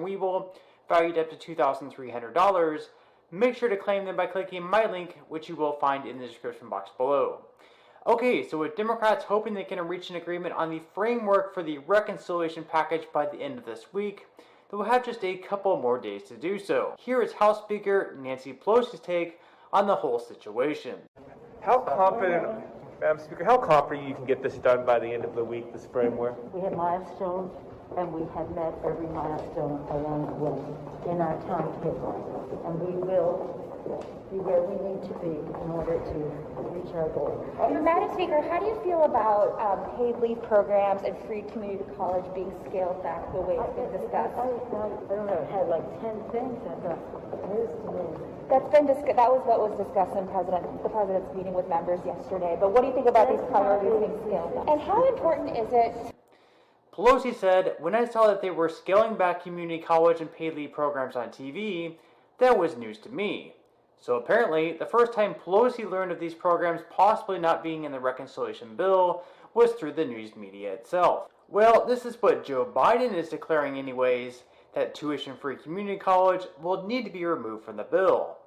Weevil, valued up to $2,300. Make sure to claim them by clicking my link, which you will find in the description box below. Okay, so with Democrats hoping they can reach an agreement on the framework for the reconciliation package by the end of this week, they will have just a couple more days to do so. Here is House Speaker Nancy Pelosi's take on the whole situation. How confident, Madam Speaker, how confident you can get this done by the end of the week, this framework? We have milestones, and we have met every milestone along the way in our timetable, and we will be where we need to be in order to reach our goal. Madam Speaker, how do you feel about paid leave programs and free community college being scaled back the way it's been discussed? I don't know, it had like 10 things. I thought, news to me. That was what was discussed in the president's meeting with members yesterday. But what do you think about these priorities being scaled back? And how important is it? Pelosi said, "When I saw that they were scaling back community college and paid leave programs on TV, that was news to me." So apparently, the first time Pelosi learned of these programs possibly not being in the reconciliation bill was through the news media itself. Well, this is what Joe Biden is declaring anyways, that tuition-free community college will need to be removed from the bill.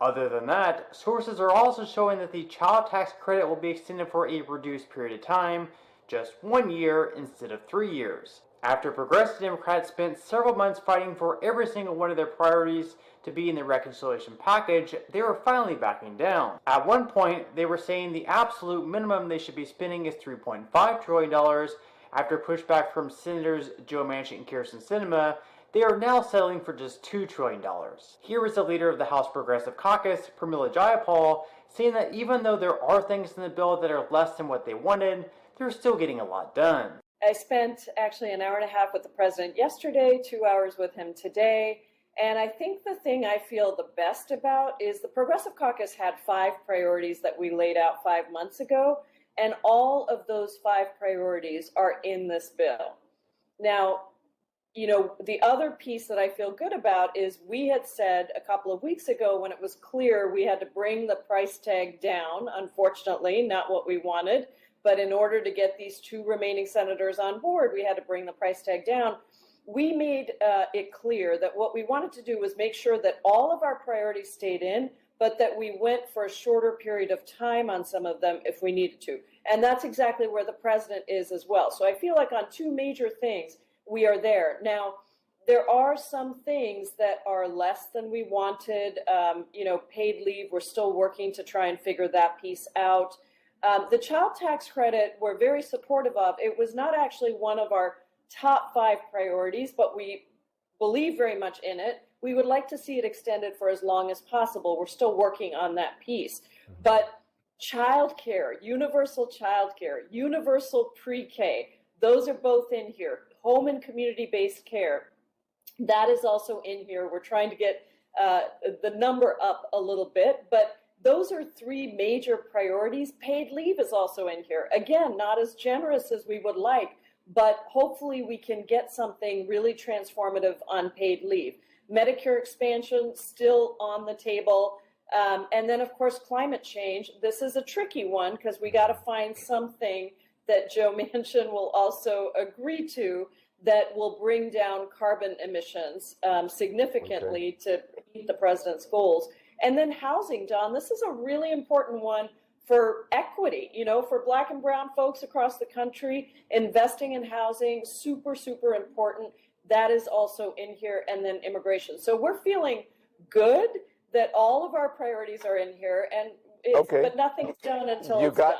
Other than that, sources are also showing that the child tax credit will be extended for a reduced period of time, just 1 year instead of 3 years. After progressive Democrats spent several months fighting for every single one of their priorities to be in the reconciliation package, they were finally backing down. At one point, they were saying the absolute minimum they should be spending is $3.5 trillion. After pushback from Senators Joe Manchin and Kyrsten Sinema, they are now settling for just $2 trillion. Here is the leader of the House Progressive Caucus, Pramila Jayapal, saying that even though there are things in the bill that are less than what they wanted, they're still getting a lot done. I spent actually an hour and a half with the president yesterday, 2 hours with him today. And I think the thing I feel the best about is the Progressive Caucus had 5 priorities that we laid out 5 months ago. And all of those 5 priorities are in this bill. Now, the other piece that I feel good about is we had said a couple of weeks ago when it was clear we had to bring the price tag down, unfortunately, not what we wanted. But in order to get these 2 remaining senators on board, we had to bring the price tag down. We made it clear that what we wanted to do was make sure that all of our priorities stayed in, but that we went for a shorter period of time on some of them if we needed to. And that's exactly where the president is as well. So I feel like on 2 major things, we are there. Now, there are some things that are less than we wanted. Paid leave, we're still working to try and figure that piece out. The child tax credit, we're very supportive of. It was not actually one of our top 5 priorities, but we believe very much in it. We would like to see it extended for as long as possible. We're still working on that piece. But childcare, universal childcare, universal pre-K, those are both in here. Home and community-based care, that is also in here. We're trying to get the number up a little bit, but those are 3 major priorities. Paid leave is also in here. Again, not as generous as we would like, but hopefully we can get something really transformative on paid leave. Medicare expansion still on the table. And then, of course, climate change. This is a tricky one because we got to find something that Joe Manchin will also agree to that will bring down carbon emissions significantly to meet the president's goals. And then housing, Don, this is a really important one for equity, for Black and brown folks across the country. Investing in housing, super, super important. That is also in here. And then immigration. So we're feeling good that all of our priorities are in here, and but nothing's done until it's done.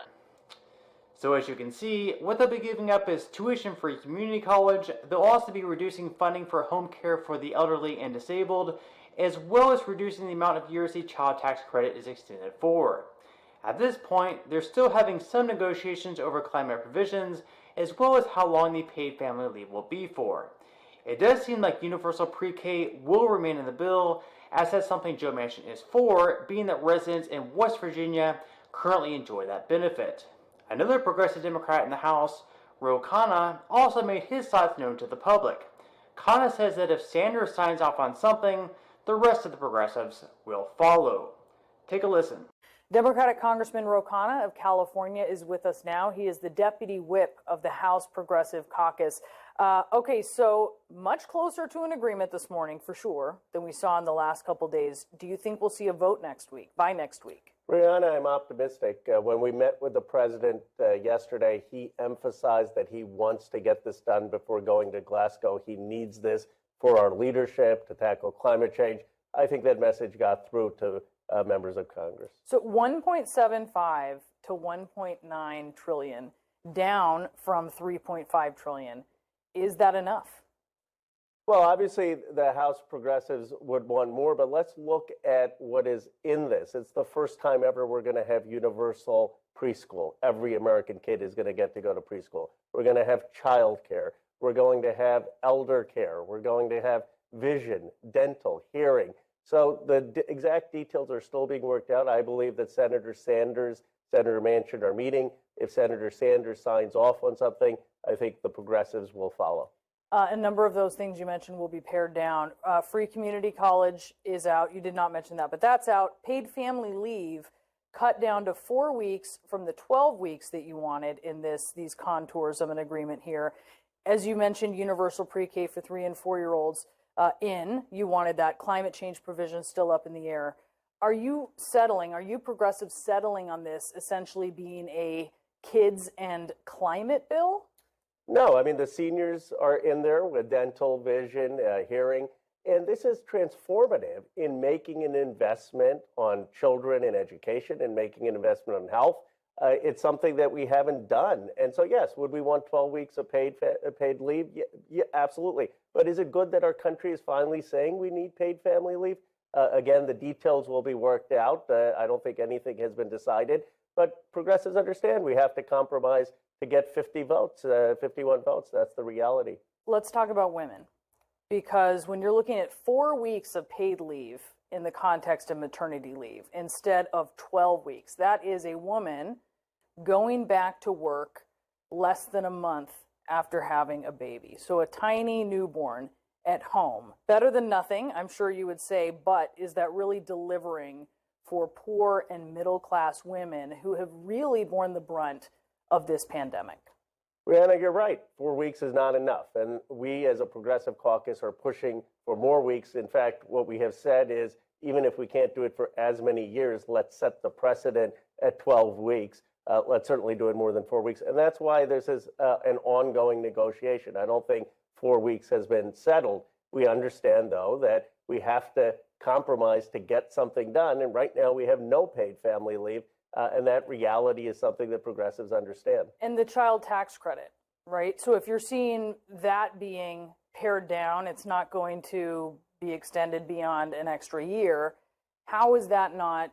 So as you can see, what they'll be giving up is tuition-free community college. They'll also be reducing funding for home care for the elderly and disabled, as well as reducing the amount of years the child tax credit is extended for. At this point, they're still having some negotiations over climate provisions, as well as how long the paid family leave will be for. It does seem like universal pre-K will remain in the bill, as that's something Joe Manchin is for, being that residents in West Virginia currently enjoy that benefit. Another progressive Democrat in the House, Ro Khanna, also made his thoughts known to the public. Khanna says that if Sanders signs off on something, the rest of the progressives will follow. Take a listen. Democratic Congressman Ro Khanna of California is with us now. He is the deputy whip of the House Progressive Caucus. Okay, so much closer to an agreement this morning, for sure, than we saw in the last couple days. Do you think we'll see a vote next week, by next week? Brianna, I'm optimistic. When we met with the president yesterday, he emphasized that he wants to get this done before going to Glasgow. He needs this for our leadership to tackle climate change. I think that message got through to members of Congress. So 1.75 to 1.9 trillion, down from 3.5 trillion. Is that enough? Well, obviously, the House progressives would want more, but let's look at what is in this. It's the first time ever we're going to have universal preschool. Every American kid is going to get to go to preschool. We're going to have child care. We're going to have elder care. We're going to have vision, dental, hearing. So the exact details are still being worked out. I believe that Senator Sanders, Senator Manchin are meeting. If Senator Sanders signs off on something, I think the progressives will follow. A number of those things you mentioned will be pared down. Free community college is out. You did not mention that, but that's out. Paid family leave cut down to 4 weeks from the 12 weeks that you wanted in these contours of an agreement here. As you mentioned, universal pre-K for 3 and 4 year olds you wanted that. Climate change provision still up in the air. Are you progressives settling on this essentially being a kids and climate bill? No, I mean, the seniors are in there with dental, vision, hearing, and this is transformative in making an investment on children and education and making an investment on health. It's something that we haven't done. And so, yes, would we want 12 weeks of paid leave? Yeah, absolutely. But is it good that our country is finally saying we need paid family leave? Again, the details will be worked out. I don't think anything has been decided. But progressives understand we have to compromise to get 51 votes. That's the reality. Let's talk about women. Because when you're looking at 4 weeks of paid leave in the context of maternity leave instead of 12 weeks, that is a woman going back to work less than a month after having a baby. So a tiny newborn at home. Better than nothing, I'm sure you would say, but is that really delivering for poor and middle class women who have really borne the brunt of this pandemic? Brianna, you're right. 4 weeks is not enough. And we as a progressive caucus are pushing for more weeks. In fact, what we have said is even if we can't do it for as many years, let's set the precedent at 12 weeks. Let's certainly do it more than 4 weeks. And that's why this is an ongoing negotiation. I don't think 4 weeks has been settled. We understand, though, that we have to compromise to get something done. And right now we have no paid family leave. And that reality is something that progressives understand. And the child tax credit, right? So if you're seeing that being pared down, it's not going to be extended beyond an extra year. How is that not,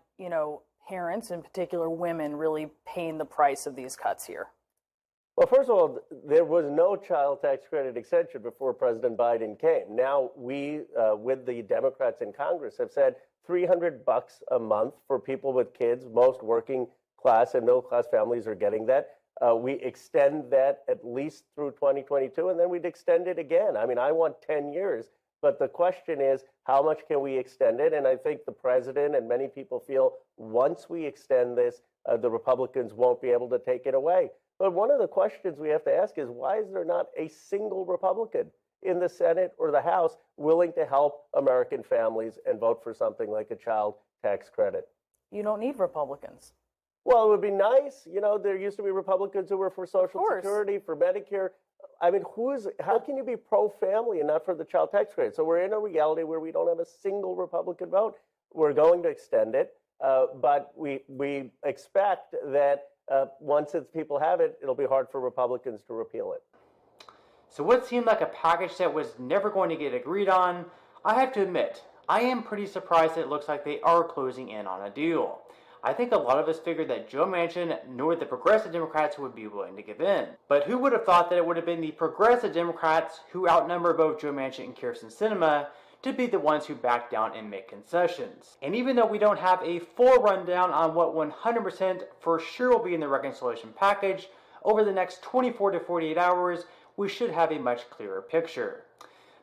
parents, in particular women, really paying the price of these cuts here? Well, first of all, there was no child tax credit extension before President Biden came. Now we, with the Democrats in Congress, have said $300 a month for people with kids. Most working class and middle class families are getting that. We extend that at least through 2022, and then we'd extend it again. I mean, I want 10 years, but the question is, how much can we extend it? And I think the president and many people feel once we extend this, the Republicans won't be able to take it away. But one of the questions we have to ask is, why is there not a single Republican in the Senate or the House willing to help American families and vote for something like a child tax credit? You don't need Republicans. Well, it would be nice. There used to be Republicans who were for Social Security, for Medicare. I mean, how can you be pro-family and not for the child tax credit? So we're in a reality where we don't have a single Republican vote. We're going to extend it, but we expect that once people have it, it'll be hard for Republicans to repeal it. So what seemed like a package that was never going to get agreed on, I have to admit, I am pretty surprised that it looks like they are closing in on a deal. I think a lot of us figured that Joe Manchin nor the progressive Democrats would be willing to give in. But who would have thought that it would have been the progressive Democrats, who outnumber both Joe Manchin and Kyrsten Sinema, to be the ones who back down and make concessions. And even though we don't have a full rundown on what 100% for sure will be in the reconciliation package, over the next 24 to 48 hours, we should have a much clearer picture.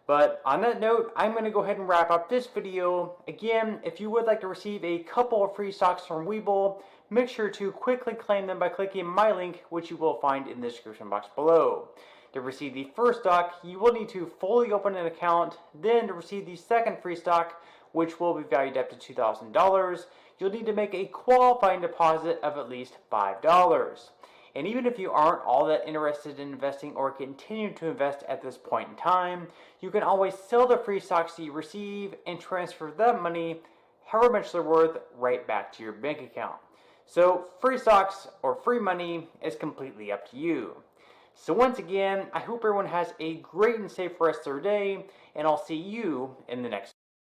But on that note, I'm going to go ahead and wrap up this video. Again, if you would like to receive a couple of free stocks from Webull, make sure to quickly claim them by clicking my link, which you will find in the description box below. To receive the first stock, you will need to fully open an account. Then to receive the second free stock, which will be valued up to $2,000, you'll need to make a qualifying deposit of at least $5. And even if you aren't all that interested in investing or continue to invest at this point in time, you can always sell the free stocks that you receive and transfer that money, however much they're worth, right back to your bank account. So free stocks or free money is completely up to you. So once again, I hope everyone has a great and safe rest of their day, and I'll see you in the next